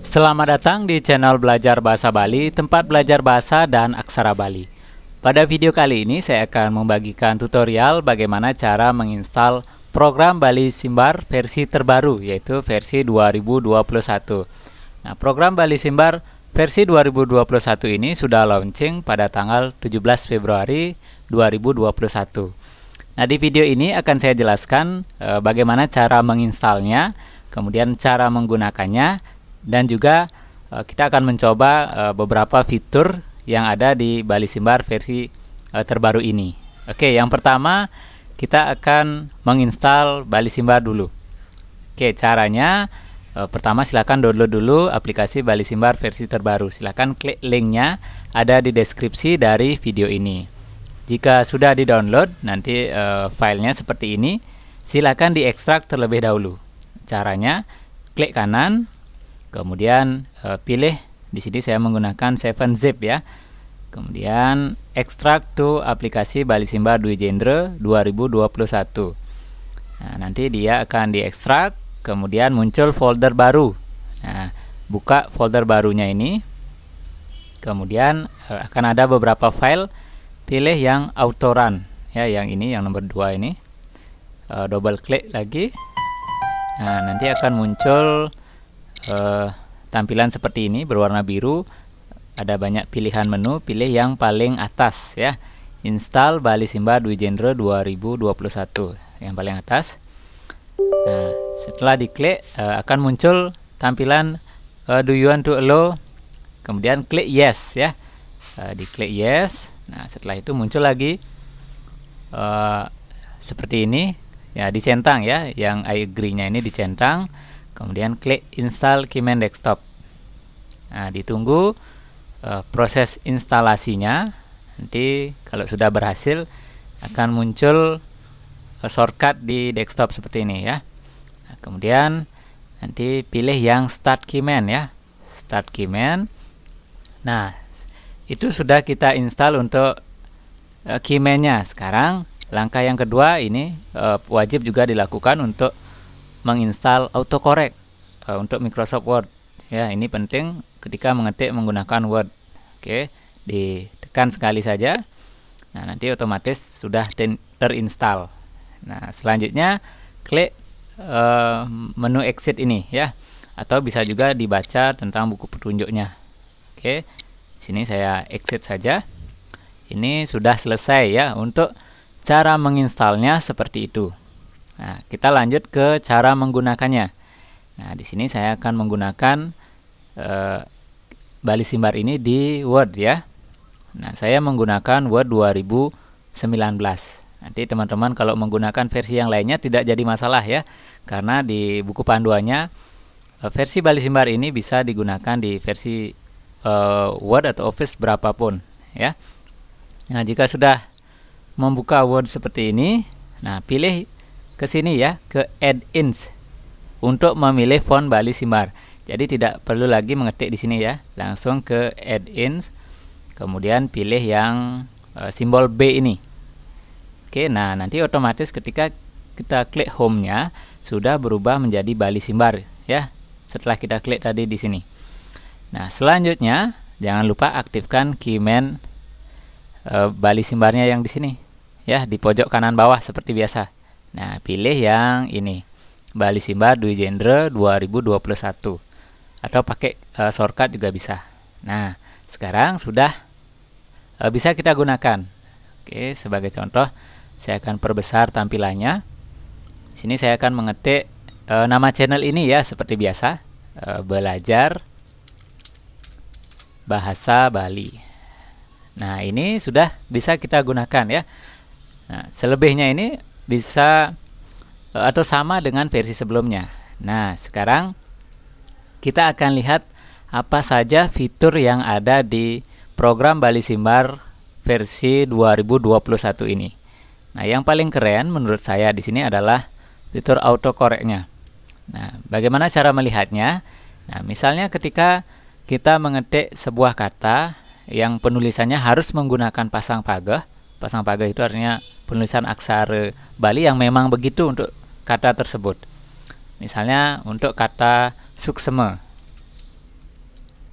Selamat datang di channel Belajar Bahasa Bali, tempat belajar bahasa dan aksara Bali. Pada video kali ini saya akan membagikan tutorial bagaimana cara menginstal program Bali Simbar versi terbaru, yaitu versi 2021. Nah, program Bali Simbar versi 2021 ini sudah launching pada tanggal 17 Februari 2021. Nah, di video ini akan saya jelaskan bagaimana cara menginstalnya, kemudian cara menggunakannya, dan juga kita akan mencoba beberapa fitur yang ada di Bali Simbar versi terbaru ini. Oke, yang pertama kita akan menginstal Bali Simbar dulu. Oke, caranya pertama silakan download dulu aplikasi Bali Simbar versi terbaru. Silakan klik linknya, ada di deskripsi dari video ini. Jika sudah di-download, nanti filenya seperti ini. Silakan diekstrak terlebih dahulu. Caranya, klik kanan, kemudian pilih. Di sini saya menggunakan 7-zip ya. Kemudian ekstrak to aplikasi Bali Simbar Dwi Jendra 2021. Nah, nanti dia akan diekstrak, kemudian muncul folder baru. Nah, buka folder barunya ini. Kemudian akan ada beberapa file. Pilih yang auto run ya, yang ini, yang nomor 2 ini. Double klik lagi. Nah, nanti akan muncul tampilan seperti ini berwarna biru. Ada banyak pilihan menu, pilih yang paling atas ya. Install Bali Simbar Dwi Jendra 2021, yang paling atas. Nah, setelah diklik akan muncul tampilan do you want to allow, kemudian klik yes ya. Diklik yes. Nah, setelah itu muncul lagi seperti ini ya, dicentang ya, yang I agree-nya ini dicentang. Kemudian klik install Keyman Desktop. Nah, ditunggu proses instalasinya. Nanti kalau sudah berhasil akan muncul shortcut di desktop seperti ini ya. Nah, kemudian nanti pilih yang Start Keyman ya, Start Keyman. Nah, itu sudah kita install untuk keyman-nya. Sekarang langkah yang kedua ini wajib juga dilakukan untuk menginstal autocorrect untuk Microsoft Word ya. Ini penting ketika mengetik menggunakan Word. Oke, ditekan sekali saja. Nah, nanti otomatis sudah terinstall. Nah, selanjutnya klik menu exit ini ya, atau bisa juga dibaca tentang buku petunjuknya. Oke, sini saya exit saja. Ini sudah selesai ya untuk cara menginstalnya seperti itu. Nah, kita lanjut ke cara menggunakannya. Nah, di sini saya akan menggunakan Bali Simbar ini di Word ya. Nah, saya menggunakan Word 2019. Nanti teman-teman kalau menggunakan versi yang lainnya tidak jadi masalah ya, karena di buku panduannya versi Bali Simbar ini bisa digunakan di versi Word atau Office berapapun ya. Nah, jika sudah membuka Word seperti ini, nah pilih ke sini ya, ke Add-ins untuk memilih font Bali Simbar. Jadi tidak perlu lagi mengetik di sini ya, langsung ke Add-ins, kemudian pilih yang simbol B ini. Oke, nah nanti otomatis ketika kita klik home-nya sudah berubah menjadi Bali Simbar ya, setelah kita klik tadi di sini. Nah, selanjutnya jangan lupa aktifkan Keyman Bali Simbarnya yang di sini ya, di pojok kanan bawah seperti biasa. Nah, pilih yang ini, Bali Simbar Dwi Jendra 2021, atau pakai shortcut juga bisa. Nah, sekarang sudah bisa kita gunakan. Oke, sebagai contoh saya akan perbesar tampilannya. Di sini saya akan mengetik nama channel ini ya, seperti biasa, Belajar Bahasa Bali. Nah, ini sudah bisa kita gunakan ya. Nah, selebihnya ini bisa atau sama dengan versi sebelumnya. Nah, sekarang kita akan lihat apa saja fitur yang ada di program Bali Simbar versi 2021 ini. Nah, yang paling keren menurut saya di sini adalah fitur autocorrect-nya. Nah, bagaimana cara melihatnya? Nah, misalnya ketika kita mengetik sebuah kata yang penulisannya harus menggunakan pasang pageh. Pasang pageh itu artinya penulisan aksara Bali yang memang begitu untuk kata tersebut. Misalnya untuk kata suksema.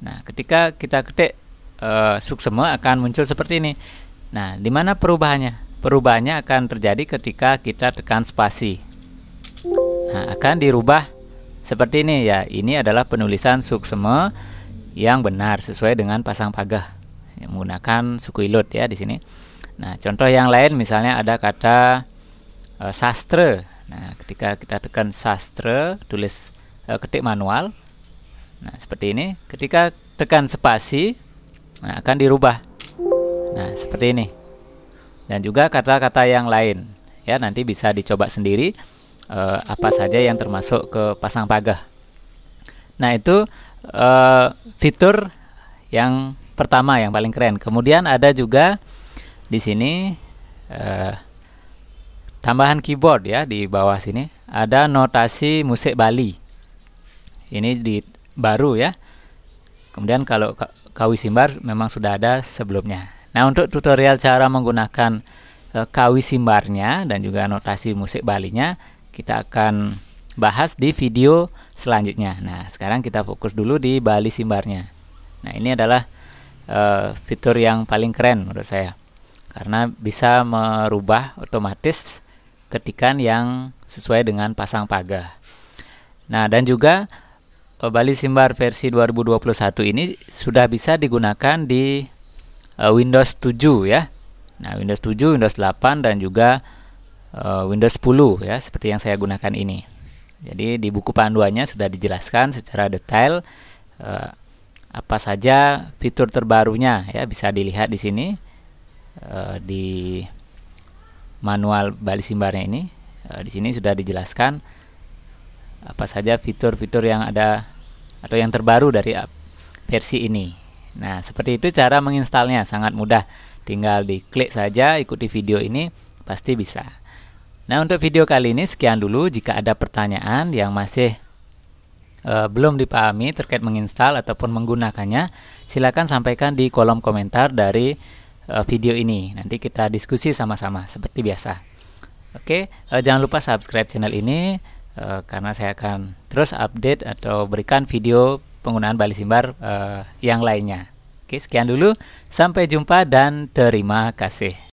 Nah, ketika kita ketik suksema akan muncul seperti ini. Nah, di mana perubahannya? Perubahannya akan terjadi ketika kita tekan spasi. Nah, akan dirubah seperti ini ya. Ini adalah penulisan suksema yang benar sesuai dengan pasang pagah menggunakan suku ilut ya di sini. Nah, contoh yang lain misalnya ada kata sastra. Nah, ketika kita tekan sastra, tulis ketik manual. Nah, seperti ini. Ketika tekan spasi, nah, akan dirubah. Nah, seperti ini. Dan juga kata-kata yang lain ya, nanti bisa dicoba sendiri apa saja yang termasuk ke pasang pagah. Nah, itu fitur yang pertama yang paling keren. Kemudian ada juga di sini tambahan keyboard ya, di bawah sini ada notasi musik Bali. Ini baru ya. Kemudian kalau kawi simbar memang sudah ada sebelumnya. Nah, untuk tutorial cara menggunakan kawi simbarnya dan juga notasi musik Balinya kita akan bahas di video selanjutnya. Nah, sekarang kita fokus dulu di Bali simbarnya. Nah, ini adalah fitur yang paling keren menurut saya, karena bisa merubah otomatis ketikan yang sesuai dengan pasang pagah. Nah, dan juga Bali Simbar versi 2021 ini sudah bisa digunakan di Windows 7 ya. Nah, Windows 7, Windows 8 dan juga Windows 10 ya, seperti yang saya gunakan ini. Jadi di buku panduannya sudah dijelaskan secara detail apa saja fitur terbarunya ya, bisa dilihat di sini di manual Bali Simbarnya ini. Di sini sudah dijelaskan apa saja fitur-fitur yang ada atau yang terbaru dari versi ini. Nah, seperti itu cara menginstalnya, sangat mudah. Tinggal diklik saja, ikuti video ini, pasti bisa. Nah, untuk video kali ini sekian dulu. Jika ada pertanyaan yang masih belum dipahami terkait menginstal ataupun menggunakannya, silakan sampaikan di kolom komentar dari video ini. Nanti kita diskusi sama-sama seperti biasa. Oke, jangan lupa subscribe channel ini karena saya akan terus update atau berikan video penggunaan Bali Simbar yang lainnya. Oke, sekian dulu. Sampai jumpa dan terima kasih.